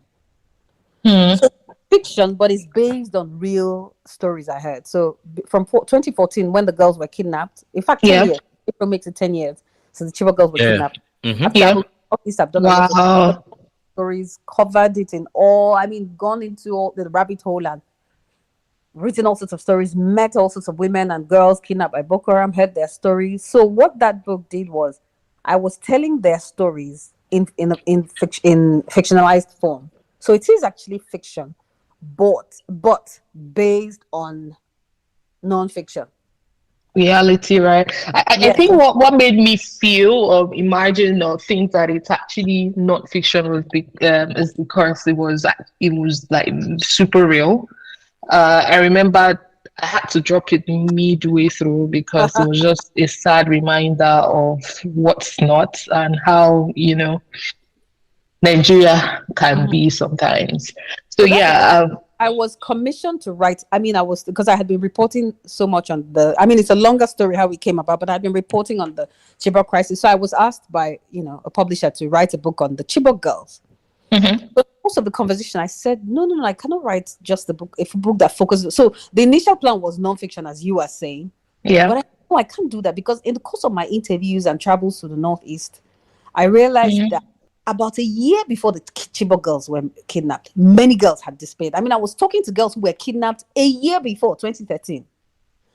Mm. So fiction, but it's based on real stories I heard. So from 2014, when the girls were kidnapped, in fact, 10 Yeah. years, April makes it 10 years. So the Chibok girls were Yeah. kidnapped. Mm-hmm. I've Yeah. traveled, I've done a lot of Wow. stories, covered it in all, gone into all the rabbit hole and written all sorts of stories, met all sorts of women and girls kidnapped by Boko Haram, heard their stories. So what that book did was I was telling their stories in fictionalized form. So it is actually fiction, but based on non-fiction. Reality, right? I Yes. think what made me feel or imagine or think that it's actually not fiction is because it was like super real. I remember I had to drop it midway through because it was just a sad reminder of what's not and how Nigeria can be sometimes. So So that's yeah, I was commissioned to write. I was because I had been reporting so much on the. It's a longer story how it came about, but I'd been reporting on the Chibok crisis. So I was asked by a publisher to write a book on the Chibok girls. mhm. But most of the conversation, I said, no, I cannot write just a book that focuses. So the initial plan was nonfiction, as you are saying, Yeah. but I can't do that because in the course of my interviews and travels to the Northeast, I realized that about a year before the Chibok girls were kidnapped, many girls had disappeared. I was talking to girls who were kidnapped a year before 2013.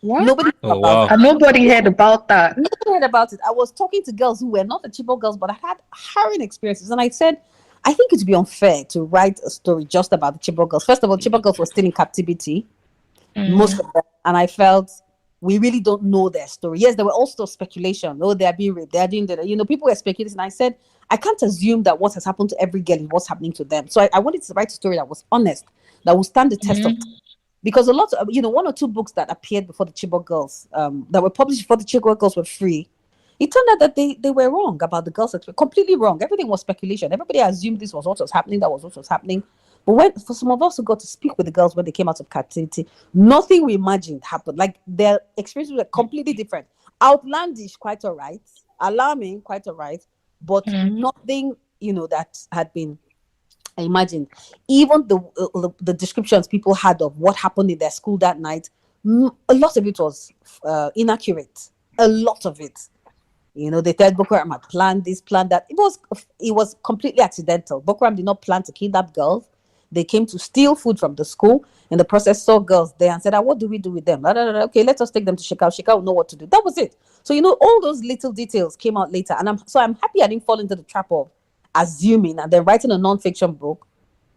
What? Nobody knew Oh, about wow. that. And nobody heard about that. Nobody heard about it. I was talking to girls who were not the Chibok girls, but I had harrowing experiences. And I said, I think it would be unfair to write a story just about the Chibok girls. First of all, Chibok girls were still in captivity, most of them. And I felt we really don't know their story. Yes, there were also speculation. Oh, they are being raped. They are doing that. People were speculating. And I said, I can't assume that what has happened to every girl is what's happening to them. So I wanted to write a story that was honest, that would stand the test of time. Because a lot of, one or two books that appeared before the Chibok girls, that were published before the Chibok girls were free, it turned out that they were wrong about the girls, completely wrong. Everything was speculation. Everybody assumed this was what was happening, that was what was happening. But for some of us who got to speak with the girls when they came out of captivity, nothing we imagined happened. Like their experiences were completely different. Outlandish, quite all right. Alarming, quite all right. But nothing, that had been imagined. Even the descriptions people had of what happened in their school that night A lot of it was inaccurate. A lot of it. They said Boko Haram had planned this, planned that. It was completely accidental. Boko Haram did not plan to kidnap girls. They came to steal food from the school. In the process, saw girls there and said, what do we do with them? Okay, let us take them to Shekau. Shekau will know what to do. That was it. So, all those little details came out later. And I'm happy I didn't fall into the trap of assuming and then writing a non-fiction book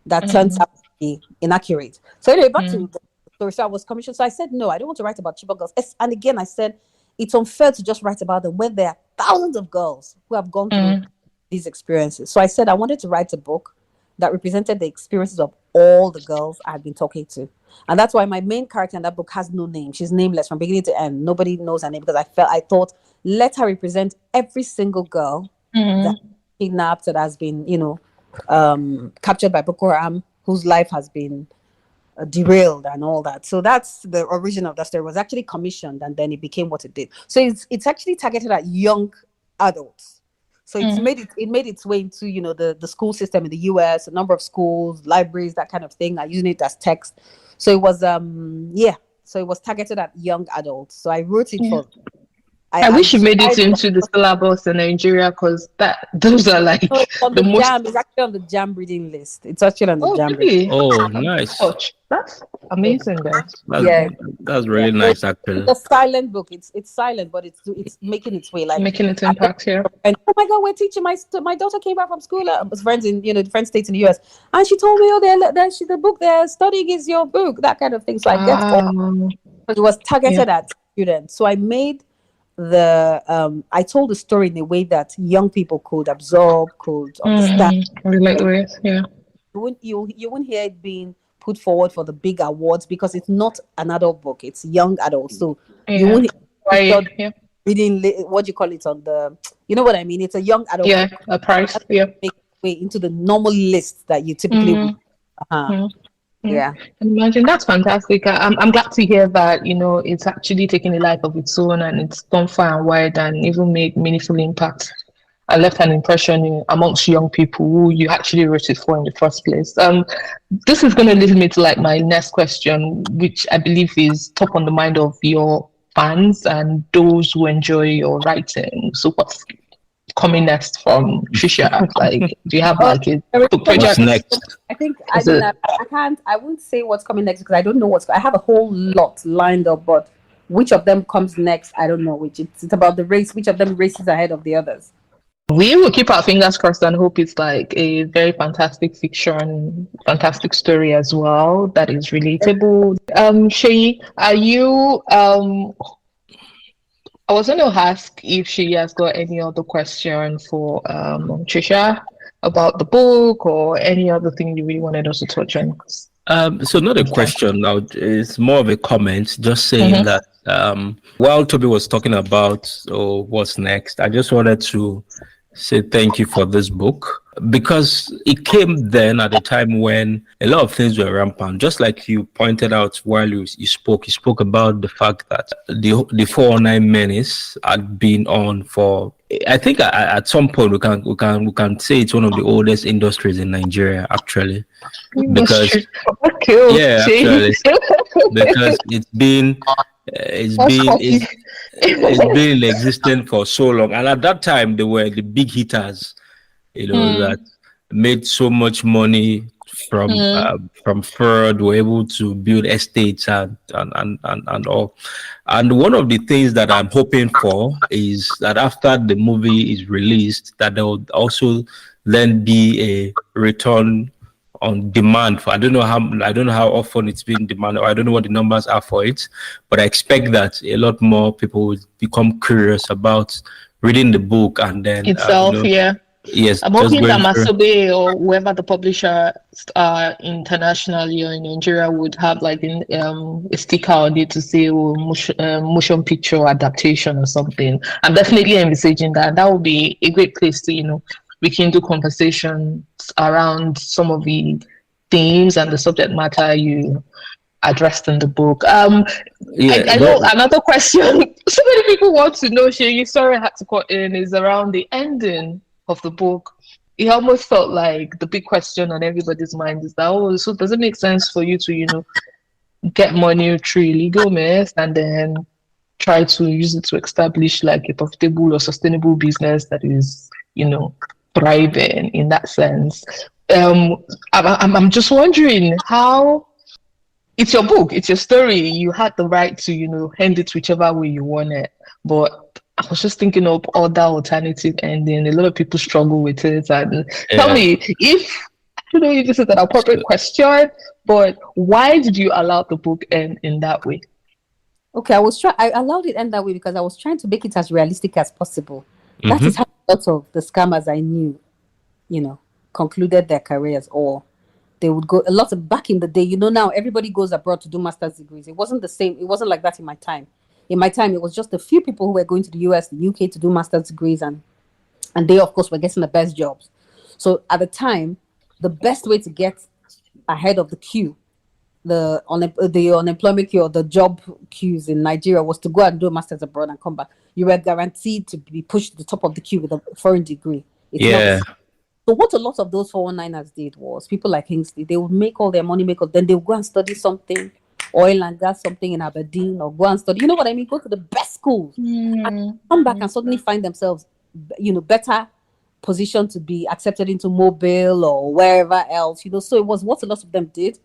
that turns out to be inaccurate. So anyway, back to the story. So I was commissioned. So I said, no, I don't want to write about Chibok girls. And again, I said, it's unfair to just write about them when there are thousands of girls who have gone through these experiences. So I said I wanted to write a book that represented the experiences of all the girls I had been talking to. And that's why my main character in that book has no name. She's nameless from beginning to end. Nobody knows her name because I thought, let her represent every single girl that kidnapped, that has been, captured by Boko Haram, whose life has been derailed and all that. So that's the origin of that story. It was actually commissioned and then it became what it did. So it's actually targeted at young adults. So it made its way into the school system in the US. A number of schools, libraries, that kind of thing are using it as text. So it was so it was targeted at young adults. So I wrote it for. I wish you made it into the syllabus in Nigeria, because those are like it's on the most. JAM. It's actually on the JAM reading list. It's actually on the JAM. Really? Oh, nice. That's amazing, guys. That's really nice, actually. It's a silent book. It's silent, but it's making its way, like making its impact here. And oh my God, we're teaching. My daughter came back from school. Friends in different states in the US, and she told me, the book they're studying is your book, that kind of thing. So I get all. But it was targeted at students. So I made I told the story in a way that young people could absorb, could understand, relate with. Yeah. You won't hear it being put forward for the big awards because it's not an adult book, it's young adults. So you won't reading what do you call it on the, you know what I mean? It's a young adult book. A price. Make way into the normal list that you typically would. Yeah. Imagine, that's fantastic. I'm glad to hear that it's actually taking a life of its own and it's gone far and wide and even made meaningful impact and left an impression amongst young people who you actually wrote it for in the first place. This is going to lead me to like my next question, which I believe is top on the mind of your fans and those who enjoy your writing. So what's coming next from Tricia? Like, do you have like a book project? What's next? I won't say what's coming next because I don't know I have a whole lot lined up, but which of them comes next, I don't know. It's about the race, which of them races ahead of the others. We will keep our fingers crossed and hope it's like a very fantastic fiction, fantastic story as well that is relatable. Sheyi, are you I was going to ask if she has got any other question for Tricia about the book or any other thing you really wanted us to touch on. So not a question. It's more of a comment, just saying that while Toby was talking about what's next, I just wanted to say thank you for this book, because it came then at a time when a lot of things were rampant. Just like you pointed out while you spoke about the fact that the 409 menace had been on for, I think at some point we can say it's one of the oldest industries in Nigeria, actually, because actually, because it's been in existence for so long, and at that time they were the big hitters, that made so much money from fraud, were able to build estates and all. And one of the things that I'm hoping for is that after the movie is released, that there will also then be a return on demand for, I don't know how often it's been demanded, or I don't know what the numbers are for it, but I expect that a lot more people will become curious about reading the book and then itself. Yes, I'm hoping that Masobe or whoever the publisher internationally or in Nigeria would have like a sticker on it to say motion picture adaptation or something. I'm definitely envisaging that. That would be a great place to we can do conversations around some of the themes and the subject matter you addressed in the book. I know another question so many people want to know, Shay, sorry I had to cut in, is around the ending of the book. It almost felt like the big question on everybody's mind is that, so does it make sense for you to, get money through illegal means and then try to use it to establish like a profitable or sustainable business that is, thriving in that sense. Um, I'm just wondering how it's your book, it's your story. You had the right to, end it whichever way you want it. But I was just thinking of other alternative ending. A lot of people struggle with it. And tell Yeah. me if I don't know if this is an appropriate So, question, but why did you allow the book end in that way? Okay, I allowed it end that way because I was trying to make it as realistic as possible. That is mhm. how lots of the scammers I knew, concluded their careers, or they would go a lot of back in the day. Now everybody goes abroad to do master's degrees. It wasn't the same. It wasn't like that in my time. In my time, it was just a few people who were going to the US, the UK to do master's degrees, and they of course were getting the best jobs. So at the time, the best way to get ahead of the queue, the unemployment queue or the job queues in Nigeria, was to go and do a master's abroad and come back. You were guaranteed to be pushed to the top of the queue with a foreign degree. It's not the Yeah. same. So what a lot of those 419ers did was people like Kingsley, they would make all their money, then they would go and study something, oil and gas, something in Aberdeen, or go and study, you know what I mean? Go to the best schools and come back and suddenly find themselves, better positioned to be accepted into Mobile or wherever else, So it was what a lot of them did.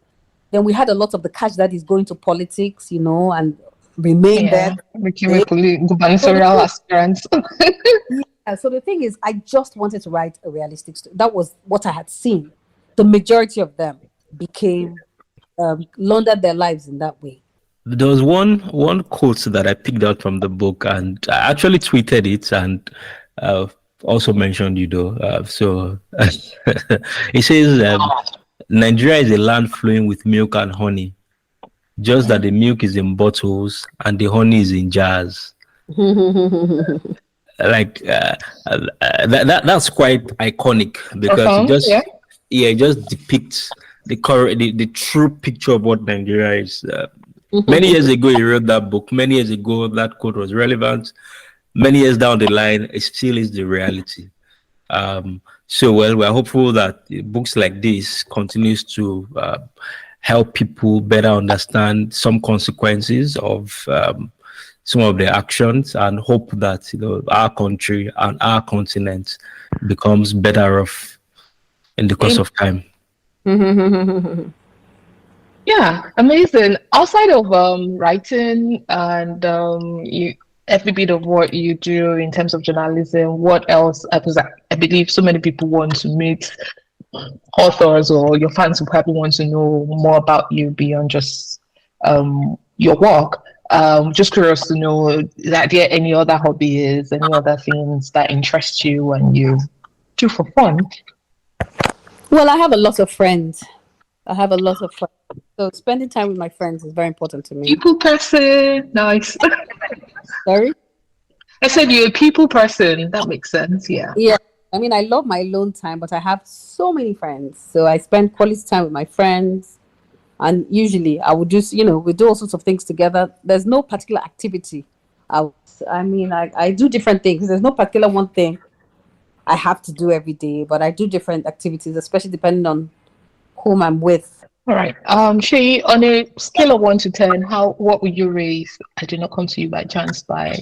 Then we had a lot of the cash that is going to politics, and remain Yeah, there. became a So gubernatorial aspirant. so the thing is, I just wanted to write a realistic story. That was what I had seen. The majority of them became laundered their lives in that way. There was one quote that I picked out from the book, and I actually tweeted it, and uh, also mentioned you though. So it says, "Nigeria is a land flowing with milk and honey, just that the milk is in bottles and the honey is in jars." Like that's quite iconic because it Profound, just yeah. yeah, it just depicts the true picture of what Nigeria is. Many years ago, he wrote that book. Many years ago, that quote was relevant. Many years down the line, it still is the reality. So, well, we're hopeful that books like this continues to help people better understand some consequences of some of their actions, and hope that our country and our continent becomes better off in the course of time. Yeah, amazing. Outside of writing and every bit of what you do in terms of journalism, what else? Because I believe so many people want to meet authors, or your fans will probably want to know more about you beyond just your work. Just curious to know, that there any other hobbies, any other things that interest you and you do for fun? Well, I have a lot of friends. I have a lot of friends. So spending time with my friends is very important to me. People person, nice. Sorry? I said you're a people person. That makes sense. Yeah. Yeah. I mean, I love my alone time, but I have so many friends. So I spend quality time with my friends. And usually I would just, we do all sorts of things together. There's no particular activity. I do different things. There's no particular one thing I have to do every day, but I do different activities, especially depending on whom I'm with. All right. Shay, on a scale of 1 to 10, what would you rate I Did Not Come to You by Chance by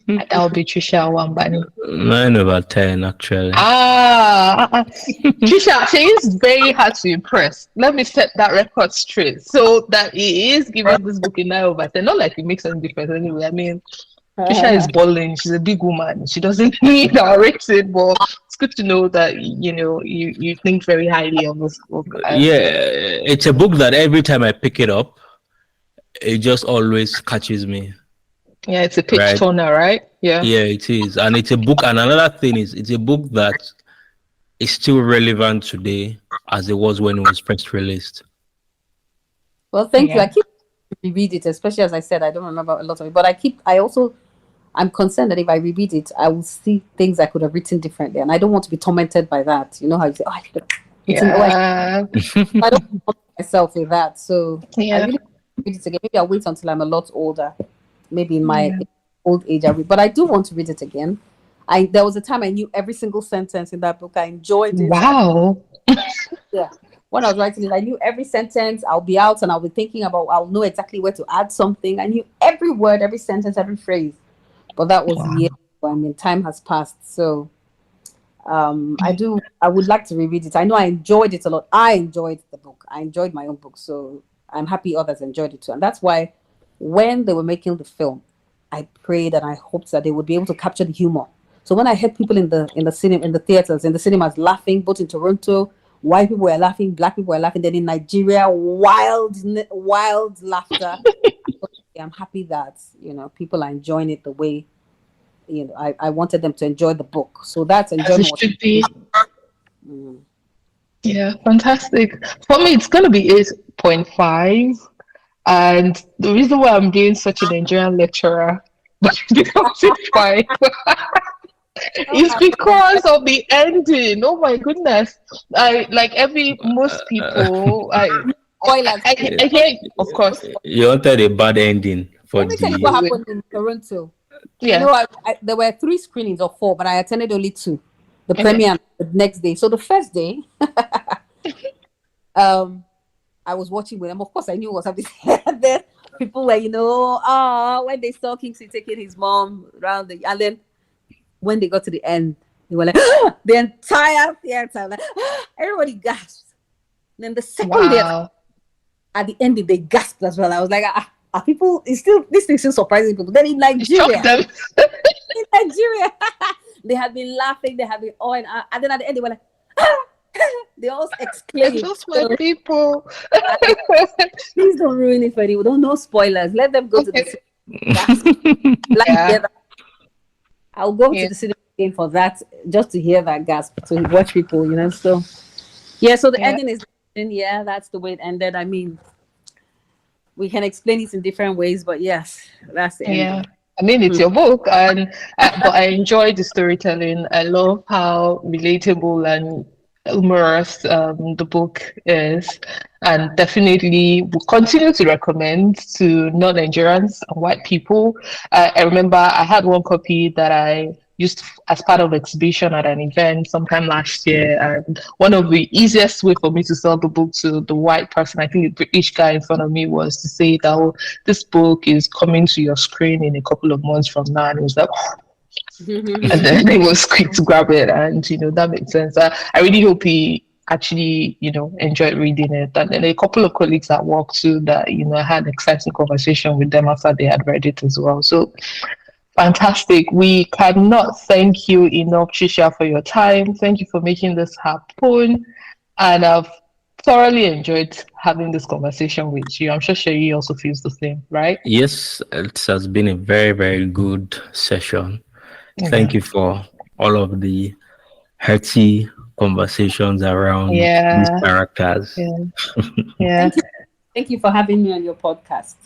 Adaobi Tricia Nwaubani? 9/10, actually. Trisha, she is very hard to impress. Let me set that record straight. So that he is giving this book a 9/10. Not like it makes any difference anyway. I mean, Trisha is balling. She's a big woman. She doesn't need our rating, but it's good to know that you think very highly of this book. Yeah, it's a book that every time I pick it up, it just always catches me. Yeah, it's a page Right? turner, right? Yeah. Yeah, it is. And it's a book, and another thing is, it's a book that is still relevant today as it was when it was first released. Well, thank you. Yeah. I keep reread it, especially as I said, I don't remember a lot of it, but I'm concerned that if I reread it, I will see things I could have written differently, and I don't want to be tormented by that. You know how you say, "Oh, I should have written." Yeah. I don't want myself with that, so Yeah. I really want to read it again. Maybe I'll wait until I'm a lot older, maybe in my old age. But I do want to read it again. There was a time I knew every single sentence in that book. I enjoyed it. Wow. Yeah. when I was writing it, I knew every sentence. I'll be out and I'll be thinking about, I'll know exactly where to add something. I knew every word, every sentence, every phrase. But that was Wow. years ago. I mean, time has passed. So I would like to reread it. I know I enjoyed it a lot. I enjoyed the book. I enjoyed my own book. So I'm happy others enjoyed it too. And that's why when they were making the film, I prayed and I hoped that they would be able to capture the humor. So when I heard people in the cinema, in the theaters, in the cinemas laughing, both in Toronto, white people were laughing, black people were laughing, then in Nigeria, wild laughter. I'm happy that, people are enjoying it the way, I wanted them to enjoy the book. So that's As it enjoyment. should be. Mm. Yeah, fantastic. For me, it's going to be 8.5. And the reason why I'm being such a Nigerian lecturer, but because it's fine, Oh is my God. because of the ending. Oh my goodness! I like most people. Spoilers. I hear, of course. You wanted a bad ending for Let me tell you what the. happened in Toronto. Yeah. There were 3 screenings or 4, but I attended only 2. The Okay. premiere and the next day. So the first day, I was watching with them. Of course, I knew what was happening. Then people were, when they saw Kingsley taking his mom around and then when they got to the end, they were like, the entire theater, like, everybody gasped. Then the second day, Wow. at the end, they gasped as well. I was like, are people? This thing still surprising people. Then in Nigeria, Shock them. they had been laughing. They had been and then at the end, they were like, they all exclaimed. Just my people. Please don't ruin it for anyone. No spoilers. Let them go to the cinema. Yeah. I'll go to the cinema again for that, just to hear that gasp, to watch people, So, yeah, so the ending is, that's the way it ended. I mean, we can explain it in different ways, but yes, that's the ending. Yeah. I mean, it's your book, and but I enjoy the storytelling. I love how relatable and humorous the book is, and definitely will continue to recommend to non-Nigerians and white people. I remember I had one copy that I used as part of exhibition at an event sometime last year, and one of the easiest way for me to sell the book to the white person, I think the British guy in front of me, was to say that, oh, this book is coming to your screen in a couple of months from now, and it was like, and then he was quick to grab it, and that makes sense. I really hope he actually enjoyed reading it, and then a couple of colleagues at work too that I had exciting conversation with them after they had read it as well. So fantastic. We cannot thank you enough, Tricia, for your time. Thank you for making this happen, and I've thoroughly enjoyed having this conversation with you. I'm sure Sherry also feels the same, right? Yes, it has been a very, very good session. Thank you for all of the hearty conversations around these characters. Yeah. Thank you for having me on your podcast.